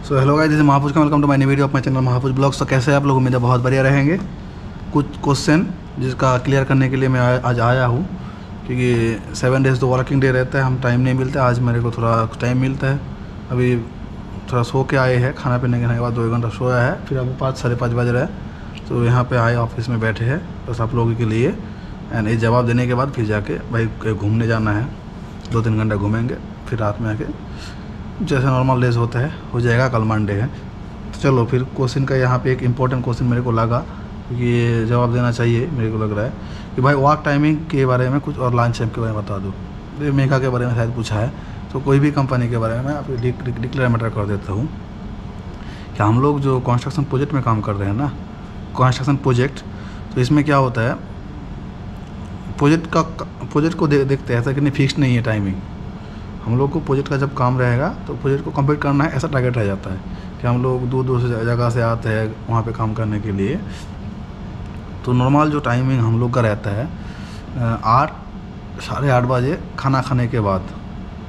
So hello guys, this is Mahapuj का welcome to my new video of my channel Mahapuj blogs. तो कैसे आप लोग? उम्मीद है बहुत बढ़िया रहेंगे। कुछ क्वेश्चन जिसका क्लियर करने के लिए मैं आज आया हूँ, क्योंकि 7 डेज़ तो वर्किंग डे रहता है, हम टाइम नहीं मिलता। आज मेरे को थोड़ा टाइम मिलता है। अभी थोड़ा सो के आए हैं, खाना पीने के बाद 2 घंटा सोया है, फिर अभी 5 साढ़े 5 बज रहा है। तो यहाँ पे आए, ऑफिस में बैठे हैं बस आप लोगों के लिए। एंड ये जवाब देने के बाद फिर जाके भाई घूमने जाना है, 2-3 घंटा घूमेंगे, फिर रात में आके जैसे नॉर्मल डेज होता है हो जाएगा। कल मंडे है। तो चलो फिर क्वेश्चन का यहाँ पे एक इम्पोर्टेंट क्वेश्चन मेरे को लगा, ये जवाब देना चाहिए। मेरे को लग रहा है कि भाई वर्क टाइमिंग के बारे में कुछ और लंच टाइम के बारे में बता दो। ये मेगा के बारे में शायद पूछा है, तो कोई भी कंपनी के बारे में मैं आपको डिक्लेयर मैटर कर देता हूँ कि हम लोग जो कंस्ट्रक्शन प्रोजेक्ट में काम कर रहे हैं ना, कंस्ट्रक्शन प्रोजेक्ट, तो इसमें क्या होता है, प्रोजेक्ट को देखते हैं ऐसा कि नहीं फिक्स नहीं है टाइमिंग। हम लोग को प्रोजेक्ट का जब काम रहेगा तो प्रोजेक्ट को कंप्लीट करना है, ऐसा टारगेट रह जाता है कि हम लोग दूर दूर से जगह से आते हैं वहाँ पे काम करने के लिए। तो नॉर्मल जो टाइमिंग हम लोग का रहता है 8-8:30 बजे खाना खाने के बाद,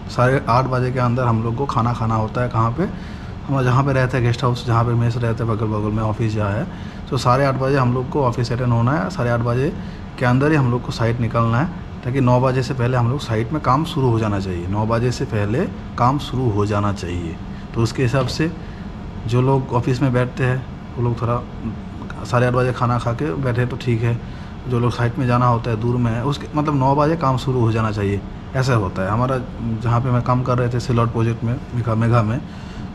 8:30 बजे के अंदर हम लोग को खाना खाना होता है। कहाँ पे? हम जहाँ पे रहते हैं गेस्ट हाउस, जहाँ पे मेस रहते हैं बगल बगल में ऑफिस जहाँ है, तो 8:30 बजे हम लोग को ऑफिस अटेंड होना है। 8:30 बजे के अंदर ही हम लोग को साइट निकलना है, ताकि 9 बजे से पहले हम लोग साइट में काम शुरू हो जाना चाहिए। 9 बजे से पहले काम शुरू हो जाना चाहिए। तो उसके हिसाब से जो लोग ऑफिस में बैठते हैं वो लोग थोड़ा 8:30 बजे खाना खा के बैठे तो ठीक है। जो लोग साइट में जाना होता है, दूर में है, उसके मतलब 9 बजे काम शुरू हो जाना चाहिए। ऐसा होता है हमारा। जहाँ पे मैं काम कर रहे थे सिलौट प्रोजेक्ट में, मेघा में,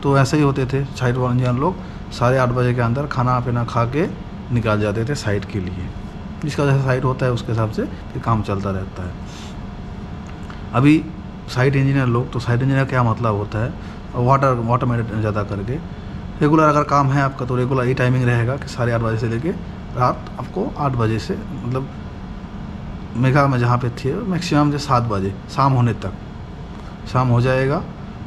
तो ऐसे ही होते थे। साइट इंजीनियर लोग 8:30 बजे के अंदर खाना पीना खा के निकाल जाते थे साइट के लिए। जिसका जैसा साइट होता है उसके हिसाब से फिर काम चलता रहता है। अभी साइट इंजीनियर लोग, तो साइट इंजीनियर क्या मतलब होता है, वाटर में ज़्यादा करके रेगुलर अगर काम है आपका तो रेगुलर ये टाइमिंग रहेगा कि 8:30 बजे से लेके रात आपको 8 बजे से, मतलब मेघा में जहाँ पे थे मैक्सिमम जो 7 बजे शाम होने तक शाम हो जाएगा।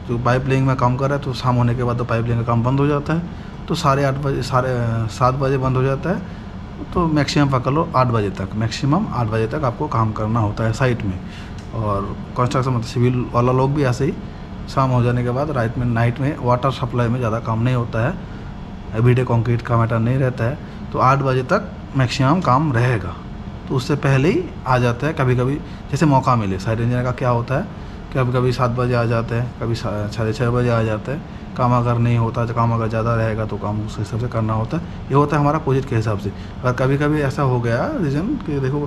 जो पाइप लाइन में काम कर रहा है तो शाम होने के बाद तो पाइप लाइन का काम बंद हो जाता है। तो 8:30 बजे 7:30 बजे बंद हो जाता है। तो मैक्सिमम पकड़ लो 8 बजे तक, मैक्सिमम 8 बजे तक आपको काम करना होता है साइट में। और कंस्ट्रक्शन मतलब सिविल वाला लोग भी ऐसे ही शाम हो जाने के बाद नाइट में वाटर सप्लाई में ज़्यादा काम नहीं होता है, एवरीडे कंक्रीट का मैटर नहीं रहता है। तो 8 बजे तक मैक्सिमम काम रहेगा। तो उससे पहले ही आ जाता है कभी कभी, जैसे मौका मिले। साइट इंजीनियर का क्या होता है, कभी 7 बजे आ जाते हैं, कभी 6:30 बजे आ जाते हैं। काम अगर नहीं होता, काम अगर ज़्यादा रहेगा तो काम उस हिसाब से करना होता है। ये होता है हमारा प्रोजेक्ट के हिसाब से। अगर कभी कभी ऐसा हो गया रीज़न कि देखो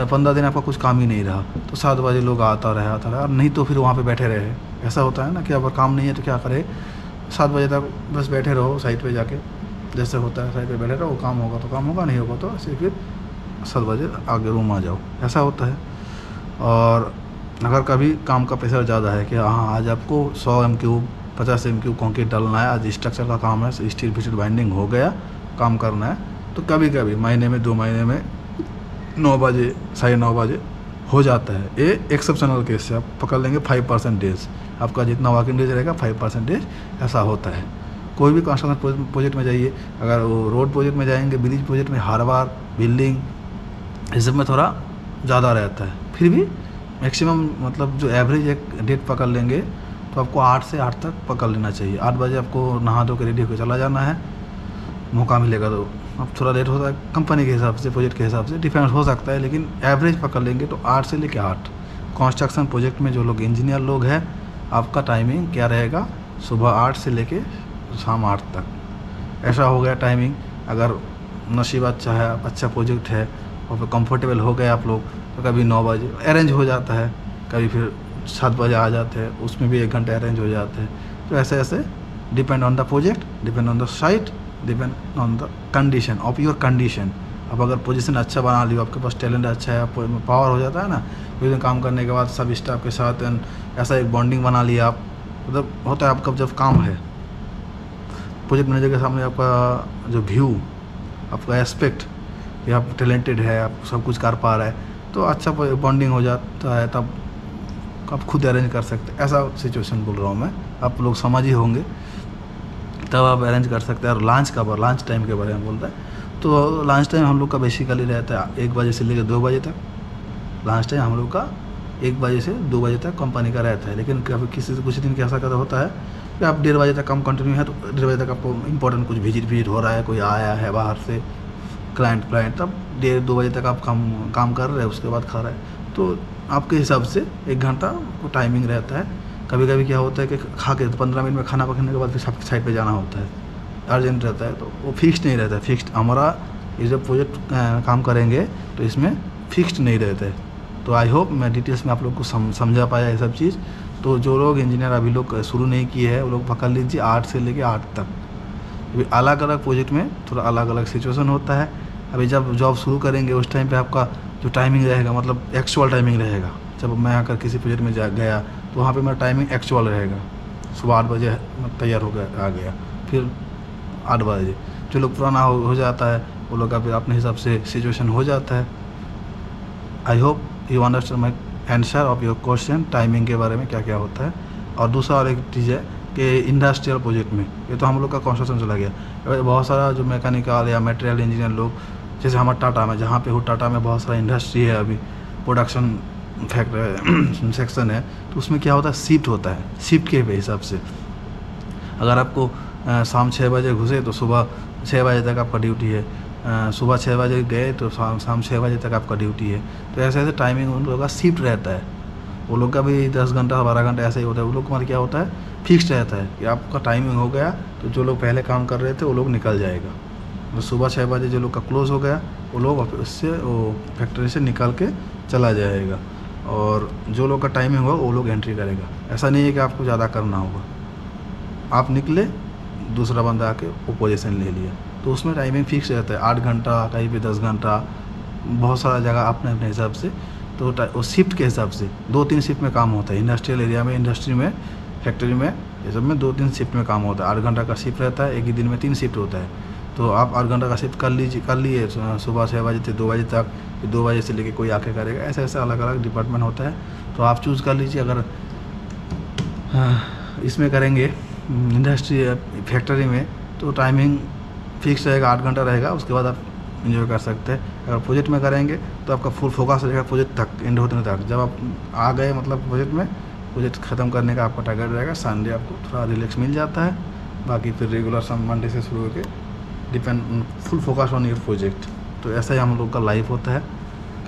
15 दिन आपका कुछ काम ही नहीं रहा, तो 7 बजे लोग आता रहा, और नहीं तो फिर वहाँ पे बैठे रहे। ऐसा होता है ना कि अगर काम नहीं है तो क्या करे, 7 बजे तक बस बैठे रहो साइट पे जाके। जैसे होता है साइट पे बैठे रहो, काम होगा तो काम होगा, नहीं होगा तो ऐसे फिर 7 बजे आगे रूम आ जाओ, ऐसा होता है। और अगर कभी काम का प्रेशर ज़्यादा है कि हाँ आज आपको 100 MQ 50 MQ कंक्रीट डालना है, आज स्ट्रक्चर का काम है, स्टील फिटेड बाइंडिंग हो गया, काम करना है, तो कभी कभी महीने में 2 महीने में 9 बजे 9:30 बजे हो जाता है। ये एक्सेप्शनल केस से आप पकड़ लेंगे 5% आपका जितना वर्किंग डेज रहेगा 5% ऐसा होता है। कोई भी कंस्ट्रक्शन प्रोजेक्ट में जाइए, अगर वो रोड प्रोजेक्ट में जाएंगे, ब्रिज प्रोजेक्ट में, हार्बर, बिल्डिंग, इस सब में थोड़ा ज़्यादा रहता है। फिर भी मैक्सिमम मतलब जो एवरेज एक डेट पकड़ लेंगे तो आपको 8 से 8 तक पकड़ लेना चाहिए। 8 बजे आपको नहा धो के रेडी होकर चला जाना है। मौका मिलेगा तो अब थोड़ा लेट होता है, कंपनी के हिसाब से, प्रोजेक्ट के हिसाब से डिफरेंस हो सकता है, लेकिन एवरेज पकड़ लेंगे तो 8 से लेकर 8। कंस्ट्रक्शन प्रोजेक्ट में जो लोग इंजीनियर लोग हैं, आपका टाइमिंग क्या रहेगा, सुबह 8 से लेके शाम 8 तक। ऐसा हो गया टाइमिंग। अगर नसीब अच्छा है, अच्छा प्रोजेक्ट है और फिर कंफर्टेबल हो गए आप लोग, तो कभी 9 बजे अरेंज हो जाता है, कभी फिर 7 बजे आ जाते हैं, उसमें भी 1 घंटे अरेंज हो जाते हैं। तो ऐसे ऐसे depend on the project, depend on the site, depend on the condition of your condition. अब अगर पोजीशन अच्छा बना लियो, आपके पास टैलेंट अच्छा है, पावर हो जाता है ना, कोई दिन काम करने के बाद सब स्टाफ के साथ ऐसा एक बॉन्डिंग बना लिया आप, मतलब होता है आपका जब काम है, प्रोजेक्ट मैनेजर के सामने आपका जो व्यू, आपका एस्पेक्ट कि आप टैलेंटेड है, आप सब कुछ कर पा रहा है, तो अच्छा बॉन्डिंग हो जाता है, तब आप खुद अरेंज कर सकते हैं। ऐसा सिचुएशन बोल रहा हूँ मैं, आप लोग समझ ही होंगे, तब आप अरेंज कर सकते हैं। और लंच टाइम के बारे में बोलता है, तो लंच टाइम हम लोग का बेसिकली रहता है 1 बजे से लेकर 2 बजे तक। लंच टाइम हम लोग का 1 बजे से 2 बजे तक कंपनी का रहता है। लेकिन कभी किसी से कुछ दिन कैसा होता है फिर आप 1:30 बजे तक काम कंटिन्यू है तो 1:30 बजे तक आपको इंपॉर्टेंट कुछ विजिट हो रहा है, कोई आया है बाहर से क्लाइंट, तब 1:30-2 बजे तक आप काम कर रहे हैं, उसके बाद खा रहे हैं। तो आपके हिसाब से 1 घंटा को टाइमिंग रहता है। कभी कभी क्या होता है कि खा के 15 मिनट में खाना पकाने के बाद फिर सबकी साइड पे जाना होता है, अर्जेंट रहता है, तो वो फिक्स्ड नहीं रहता है। फिक्स्ड हमारा ये जब प्रोजेक्ट काम करेंगे तो इसमें फिक्स्ड नहीं रहता है। तो आई होप मैं डिटेल्स में आप लोग को समझा पाया ये सब चीज़। तो जो लोग इंजीनियर अभी लोग शुरू नहीं किए हैं वो लोग पकड़ लीजिए 8 से लेके 8 तक। अभी अलग अलग प्रोजेक्ट में थोड़ा अलग अलग सिचुएशन होता है। अभी जब जॉब शुरू करेंगे उस टाइम पे आपका जो टाइमिंग रहेगा मतलब एक्चुअल टाइमिंग रहेगा। जब मैं अगर किसी प्रोजेक्ट में गया तो वहाँ पे मेरा टाइमिंग एक्चुअल रहेगा, सुबह 8 बजे मैं तैयार हो गया आ गया, फिर 8 बजे। जो लोग पुराना हो जाता है वो लोग का फिर अपने हिसाब से सिचुएशन हो जाता है। I hope you understand my answer of your question, timing के बारे में क्या क्या होता है। और दूसरा और एक चीज़ है कि इंडस्ट्रियल प्रोजेक्ट में ये तो हम लोग का कंस्ट्रक्शन चला गया, बहुत सारा जो मैकेनिकल या मटेरियल इंजीनियर लोग, जैसे हमारा टाटा में, जहाँ पे हो टाटा में बहुत सारा इंडस्ट्री है, अभी प्रोडक्शन फैक्ट्री सेक्शन है, तो उसमें क्या होता है शिफ्ट होता है। शिफ्ट के हिसाब से अगर आपको शाम 6 बजे घुसे तो सुबह 6 बजे तक आपका ड्यूटी है, सुबह 6 बजे गए तो शाम 6 बजे तक आपका ड्यूटी है। तो ऐसे ऐसे टाइमिंग उन लोगों का शिफ्ट रहता है। वो लोग का भी 10 घंटा 12 घंटा ऐसे ही होता है। वो लोग का क्या होता है फिक्स्ड रहता है कि आपका टाइमिंग हो गया तो जो लोग पहले काम कर रहे थे वो लोग निकल जाएगा। तो सुबह 6 बजे जो लोग का क्लोज हो गया वो लोग उससे वो फैक्ट्री से निकल के चला जाएगा, और जो लोग का टाइमिंग होगा वो लोग एंट्री करेगा। ऐसा नहीं है कि आपको ज़्यादा करना होगा, आप निकले दूसरा बंदा आके वो पोजीशन ले लिया, तो उसमें टाइमिंग फिक्स रहता है 8 घंटा, कहीं पे 10 घंटा, बहुत सारा जगह अपने अपने हिसाब से। तो वो शिफ्ट के हिसाब से 2-3 शिफ्ट में काम होता है। इंडस्ट्रियल एरिया में, इंडस्ट्री में, फैक्ट्री में, ये सब में 2-3 शिफ्ट में काम होता है। 8 घंटा का शिफ्ट रहता है, एक ही दिन में 3 शिफ्ट होता है। तो आप 8 घंटा का शिफ्ट कर लिए सुबह 6 बजे से 2 बजे तक, फिर 2 बजे से लेके कोई आके करेगा। ऐसे ऐसे अलग अलग डिपार्टमेंट होता है, तो आप चूज़ कर लीजिए। अगर इसमें करेंगे इंडस्ट्री फैक्ट्री में तो टाइमिंग फिक्स रहेगा, 8 घंटा रहेगा, उसके बाद आप एंजॉय कर सकते हैं। अगर प्रोजेक्ट में करेंगे तो आपका फुल फोकस रहेगा प्रोजेक्ट तक, एंड होने तक। जब आप आ गए मतलब प्रोजेक्ट में, प्रोजेक्ट ख़त्म करने का आपका टारगेट रहेगा। संडे आपको थोड़ा रिलैक्स मिल जाता है, बाकी फिर रेगुलर मंडे से शुरू होकर depend full focus on your project. तो ऐसा ही हम लोग का लाइफ होता है।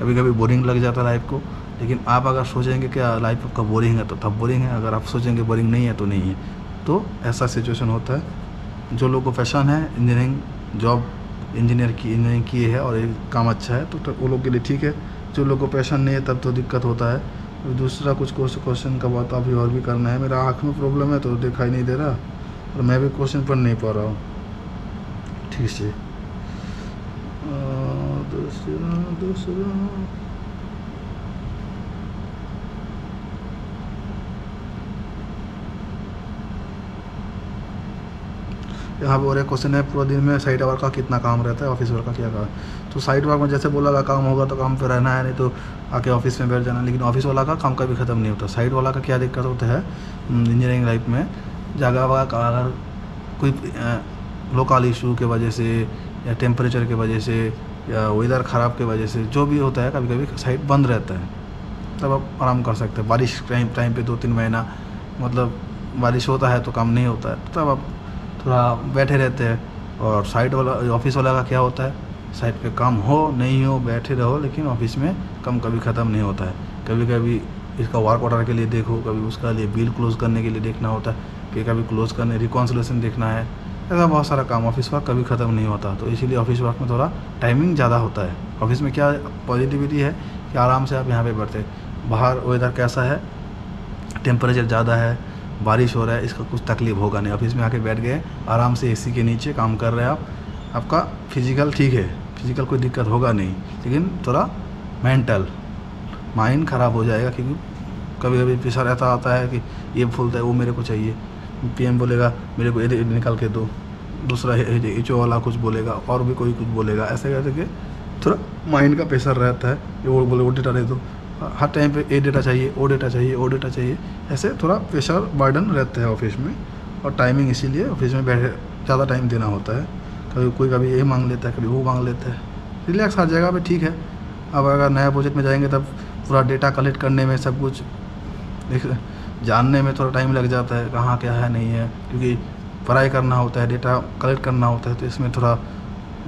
कभी कभी बोरिंग लग जाता है लाइफ को, लेकिन आप अगर सोचेंगे कि लाइफ आपका बोरिंग है तो तब बोरिंग है, अगर आप सोचेंगे बोरिंग नहीं है तो नहीं है। तो ऐसा सिचुएशन होता है। जो लोग को पैशन है इंजीनियरिंग, जॉब इंजीनियरिंग की है और ये काम अच्छा है तो वो लोग के लिए ठीक है। जो लोग को पैशन नहीं है तब तो दिक्कत होता है। दूसरा कुछ क्वेश्चन का बात अभी और भी करना है। मेरा आँख में प्रॉब्लम है तो दिखाई नहीं दे रहा, और मैं भी क्वेश्चन पढ़ नहीं पा रहा हूँ ठीक से। दूसरा यहाँ पर और एक क्वेश्चन है, पूरा दिन में साइट वर्क का कितना काम रहता है, ऑफिस वर्क का क्या काम। तो साइट वर्क में जैसे बोला का काम होगा तो काम पे रहना है, नहीं तो आके ऑफिस में बैठ जाना। लेकिन ऑफिस वाला का काम कभी ख़त्म नहीं होता। साइट वाला का क्या दिक्कत होता है इंजीनियरिंग लाइफ में, जगह वगह का अगर कोई लोकल इशू के वजह से या टेम्परेचर के वजह से या वेदर ख़राब के वजह से जो भी होता है, कभी कभी साइट बंद रहता है, तब आप आराम कर सकते हैं। बारिश टाइम पे 2-3 महीना मतलब बारिश होता है तो काम नहीं होता है, तो तब आप थोड़ा बैठे रहते हैं। और साइट वाला ऑफिस वाला का क्या होता है, साइट पे काम हो नहीं हो बैठे रहो, लेकिन ऑफिस में काम कभी ख़त्म नहीं होता है। कभी कभी इसका वर्क ऑर्डर के लिए देखो, कभी उसका लिए बिल क्लोज करने के लिए देखना होता है, कि कभी क्लोज करने रिकॉन्सिलेशन देखना है। ऐसा बहुत सारा काम, ऑफिस वर्क कभी ख़त्म नहीं होता। तो इसीलिए ऑफिस वर्क में थोड़ा टाइमिंग ज़्यादा होता है। ऑफिस में क्या पॉजिटिविटी है कि आराम से आप यहाँ पे बैठते हैं। बाहर वेदर कैसा है, टेम्परेचर ज़्यादा है, बारिश हो रहा है, इसका कुछ तकलीफ होगा नहीं। ऑफिस में आके बैठ गए आराम से एसी के नीचे काम कर रहे हैं आप, आपका फिजिकल ठीक है, फिजिकल कोई दिक्कत होगा नहीं, लेकिन थोड़ा मेंटल माइंड ख़राब हो जाएगा। क्योंकि कभी कभी प्रेशर ऐसा आता है कि ये बोलता है वो मेरे को चाहिए, पीएम बोलेगा मेरे को ये निकाल के दो, दूसरा एचओ वाला कुछ बोलेगा, और भी कोई कुछ बोलेगा। ऐसे करके थोड़ा माइंड का प्रेशर रहता है। ये वो बोले वो डेटा दे दो, हर टाइम पे ये डेटा चाहिए, वो डेटा चाहिए, वो डेटा चाहिए। ऐसे थोड़ा प्रेशर बर्डन रहता है ऑफिस में। और टाइमिंग इसीलिए ऑफिस में बैठे ज़्यादा टाइम देना होता है। कभी कोई कभी ये मांग लेता है, कभी वो मांग लेता है। रिलैक्स हर जगह पे ठीक है। अब अगर नया प्रोजेक्ट में जाएंगे तब पूरा डेटा कलेक्ट करने में सब कुछ जानने में थोड़ा टाइम लग जाता है कहाँ क्या है नहीं है, क्योंकि पढ़ाई करना होता है, डेटा कलेक्ट करना होता है, तो इसमें थोड़ा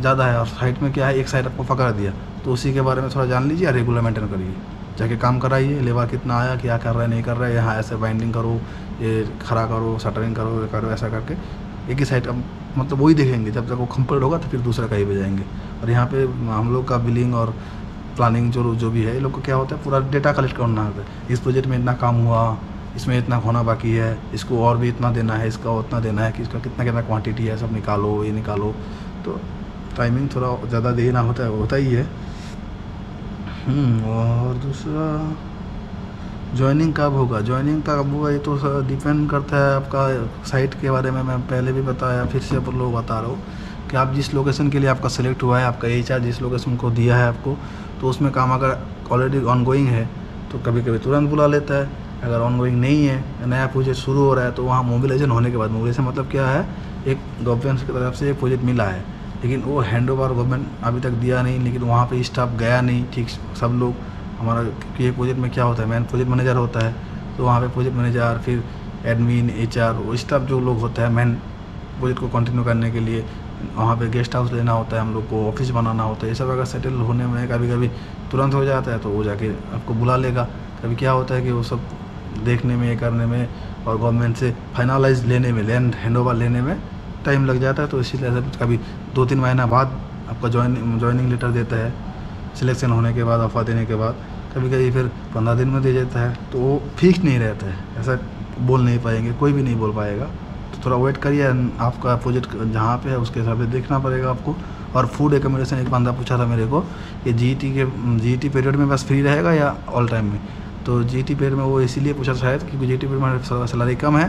ज़्यादा है। और साइट में क्या है, एक साइट आपको पकड़ दिया तो उसी के बारे में थोड़ा जान लीजिए और रेगुलर मेंटेन करिए, जाके काम कराइए, लेबर कितना आया, क्या कर रहा है नहीं कर रहा है, यहाँ ऐसे बाइंडिंग करो, ये खड़ा करो, शटरिंग करो, ये करो, ऐसा करके एक ही साइट मतलब वही देखेंगे। जब तक वो कंप्लीट होगा तो फिर दूसरा कहीं पे जाएंगे। और यहाँ पे हम लोग का बिलिंग और प्लानिंग जो भी है, ये लोग को क्या होता है, पूरा डेटा कलेक्ट करना होता है। इस प्रोजेक्ट में इतना काम हुआ, इसमें इतना होना बाकी है, इसको और भी इतना देना है, इसका उतना देना है, कि इसका कितना कितना क्वांटिटी है, सब निकालो, ये निकालो। तो टाइमिंग थोड़ा ज़्यादा देना होता ही है। और दूसरा जॉइनिंग कब होगा, ये तो डिपेंड करता है आपका साइट के बारे में। मैं पहले भी बताया, फिर से लोग बता रहा हूँ कि आप जिस लोकेशन के लिए आपका सेलेक्ट हुआ है, आपका HR जिस लोकेशन को दिया है आपको, तो उसमें काम अगर ऑलरेडी ऑनगोइंग है तो कभी कभी तुरंत बुला लेता है। अगर ऑनगोइंग नहीं है, नया प्रोजेक्ट शुरू हो रहा है, तो वहाँ मोबिलाइजेशन होने के बाद, मोबिलाइजेशन मतलब क्या है, एक गवर्नमेंट की तरफ से एक प्रोजेक्ट मिला है, लेकिन वो हैंड ओवर गवर्नमेंट अभी तक दिया नहीं, लेकिन वहाँ पे स्टाफ गया नहीं ठीक सब लोग। हमारा कि प्रोजेक्ट में क्या होता है, मैन प्रोजेक्ट मैनेजर होता है, तो वहाँ पे प्रोजेक्ट मैनेजर, फिर एडमिन, HR, वो स्टाफ जो लोग होता है मैन प्रोजेक्ट को कंटिन्यू करने के लिए, वहाँ पे गेस्ट हाउस लेना होता है, हम लोग को ऑफिस बनाना होता है। ये सब अगर सेटल होने में कभी कभी तुरंत हो जाता है तो वो जाके आपको बुला लेगा। कभी क्या होता है कि वो सब देखने में, ये करने में, और गवर्नमेंट से फाइनलाइज लेने में, लैंड हैंडओवर लेने में टाइम लग जाता है। तो इसीलिए कभी 2-3 महीना बाद आपका ज्वाइनिंग लेटर देता है, सिलेक्शन होने के बाद, ऑफर देने के बाद। कभी कभी फिर 15 दिन में दे देता है, तो वो फिक्स नहीं रहता है, ऐसा बोल नहीं पाएंगे, कोई भी नहीं बोल पाएगा। तो थोड़ा वेट करिए, आपका प्रोजेक्ट जहाँ पे है उसके हिसाब से देखना पड़ेगा आपको। और फूड एकोमोडेशन, एक बंदा पूछा था मेरे को, ये GT पीरियड में बस फ्री रहेगा या ऑल टाइम में। तो GT पीरियड में वो इसीलिए पूछा शायद क्योंकि GT पीरियड में सैलरी कम है,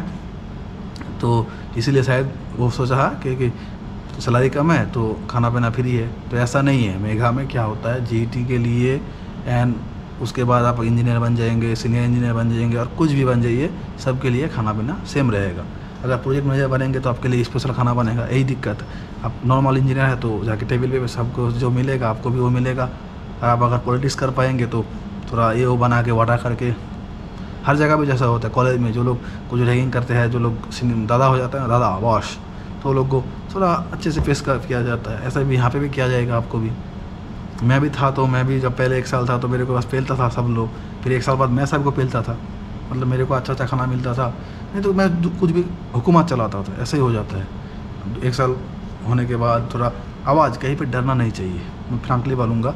तो इसीलिए शायद वो सोचा कि सैलरी कम है तो खाना पीना फ्री है। तो ऐसा नहीं है। मेघा में क्या होता है, GT के लिए एंड उसके बाद आप इंजीनियर बन जाएंगे, सीनियर इंजीनियर बन जाएंगे, और कुछ भी बन जाइए, सबके लिए खाना पीना सेम रहेगा। अगर प्रोजेक्ट मैनेजर बनेंगे तो आपके लिए स्पेशल खाना बनेगा, यही दिक्कत है। आप नॉर्मल इंजीनियर है तो जाके टेबल पे सबको जो मिलेगा आपको भी वो मिलेगा। आप अगर पॉलिटिक्स कर पाएंगे तो थोड़ा ये वो बना के वाटा करके, हर जगह पे जैसा होता है कॉलेज में, जो लोग कुछ रैगिंग करते हैं, जो लोग दादा हो जाता है, दादा बॉस, तो लोग को थोड़ा अच्छे से पेश किया जाता है। ऐसा भी यहाँ पे भी किया जाएगा आपको भी। मैं भी था, तो मैं भी जब पहले 1 साल था तो मेरे को बस पेलता था सब लोग, फिर 1 साल बाद मैं सबको पेलता था, मतलब मेरे को अच्छा खाना मिलता था। नहीं तो मैं कुछ भी हुकूमत चलाता था, ऐसे ही हो जाता है। 1 साल होने के बाद थोड़ा आवाज़, कहीं पे डरना नहीं चाहिए, मैं फ्रैंकली बोलूँगा,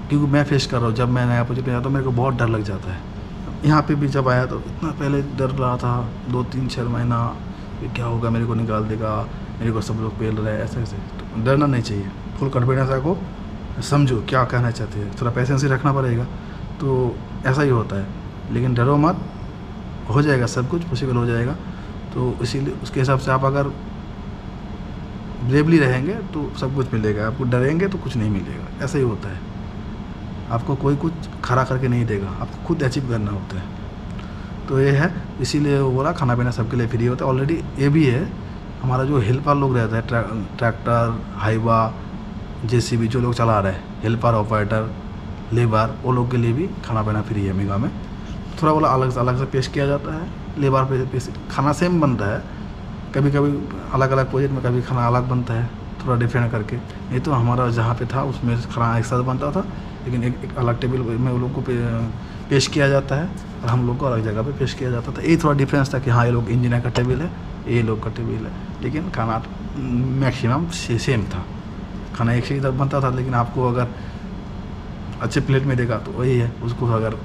क्योंकि मैं फेस कर रहा हूँ। जब मैं नया प्रोजेक्ट में जाता हूँ मेरे को बहुत डर लग जाता है। यहाँ पे भी जब आया तो इतना पहले डर रहा था, 2-3-6 महीना, ये क्या होगा, मेरे को निकाल देगा, मेरे को सब लोग पेल रहे हैं, ऐसे। तो डरना नहीं चाहिए, फुल कॉन्फिडेंस को समझो क्या कहना चाहते हैं, थोड़ा पेशेंस ही रखना पड़ेगा। तो ऐसा ही होता है, लेकिन डरो मत, हो जाएगा, सब कुछ पॉसिबल हो जाएगा। तो इसीलिए उसके हिसाब से आप अगर ब्रेवली रहेंगे तो सब कुछ मिलेगा, आपको डरेंगे तो कुछ नहीं मिलेगा, ऐसा ही होता है। आपको कोई कुछ खड़ा करके नहीं देगा, आपको खुद अचीव करना होता है। तो ये है, इसीलिए वो बोला खाना पीना सबके लिए फ्री होता है। ऑलरेडी ये भी है, हमारा जो हेल्पर लोग रहता है, ट्रैक्टर, हाईवा, JCB जो लोग चला रहे हैं, हेल्पर, ऑपरेटर, लेबर, वो लोग के लिए भी खाना पीना फ्री है मेगा में। थोड़ा बोला अलग से पेश किया जाता है, लेबर पे खाना सेम बनता है, कभी कभी अलग अलग प्रोजेक्ट में कभी खाना अलग बनता है, थोड़ा डिफरेंट करके। नहीं तो हमारा जहाँ पे था उसमें खाना एक साथ बनता था, लेकिन एक अलग टेबल में वो लोग को पेश किया जाता है और हम लोग को अलग जगह पे पेश किया जाता था। यही थोड़ा डिफरेंस था कि हाँ, ये लोग इंजीनियर का टेबल है, ये लोग का टेबल है, लेकिन खाना मैक्सिमम सेम था। खाना एक ही तरह बनता था, लेकिन आपको अगर अच्छे प्लेट में देगा तो वही है, उसको अगर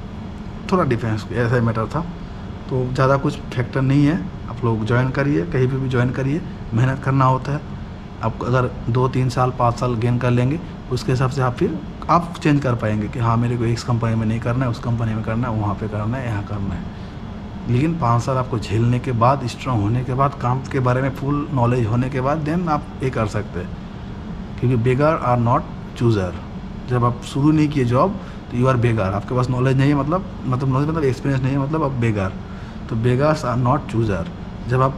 थोड़ा डिफरेंस ऐसा ही मैटर था। तो ज़्यादा कुछ फैक्टर नहीं है, आप लोग ज्वाइन करिए, कहीं भी ज्वाइन करिए, मेहनत करना होता है। आप अगर 2-3 साल 5 साल गेन कर लेंगे, उसके हिसाब से आप चेंज कर पाएंगे कि हाँ, मेरे को इस कंपनी में नहीं करना है, उस कंपनी में करना है, वहाँ पे करना है, यहाँ करना है। लेकिन 5 साल आपको झेलने के बाद, स्ट्रांग होने के बाद, काम के बारे में फुल नॉलेज होने के बाद देन आप ये कर सकते हैं, क्योंकि बेगर आर नॉट चूज़र। जब आप शुरू नहीं किए जॉब तो यू आर बेगर, आपके पास नॉलेज नहीं है, मतलब नॉलेज मतलब एक्सपीरियंस नहीं है, मतलब आप बेगर। तो बेगर्स आर नॉट चूज़र। जब आप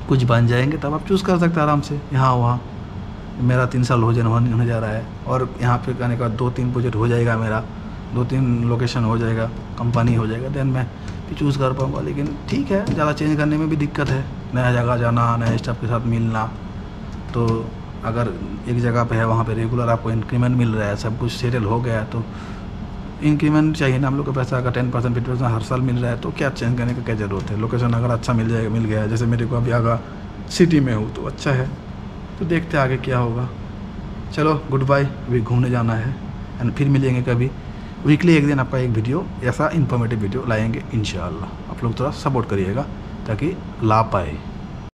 कुछ बन जाएंगे तब आप चूज़ कर सकते हैं आराम से, यहाँ वहाँ। मेरा 3 साल होने जा रहा है, और यहाँ पे करने के बाद 2-3 प्रोजेक्ट हो जाएगा मेरा, 2-3 लोकेशन हो जाएगा, कंपनी हो जाएगा, देन मैं फिर चूज़ कर पाऊँगा। लेकिन ठीक है, ज़्यादा चेंज करने में भी दिक्कत है, नया जगह जाना, नए स्टाफ के साथ मिलना। तो अगर एक जगह पे है वहाँ पे रेगुलर आपको इंक्रीमेंट मिल रहा है, सब कुछ सेटल हो गया है, तो इंक्रीमेंट चाहिए ना हम लोग को। पैसा अगर 10% 50% हर साल मिल रहा है तो क्या चेंज करने का क्या ज़रूरत है। लोकेशन अगर अच्छा मिल गया है, जैसे मेरे को अभी आगा सिटी में हूँ तो अच्छा है। तो देखते आगे क्या होगा। चलो गुड बाय, अभी घूमने जाना है एंड फिर मिलेंगे कभी। वीकली एक दिन आपका एक वीडियो ऐसा इन्फॉर्मेटिव वीडियो लाएंगे इंशाअल्लाह। आप लोग थोड़ा सपोर्ट करिएगा ताकि लाभ पाए।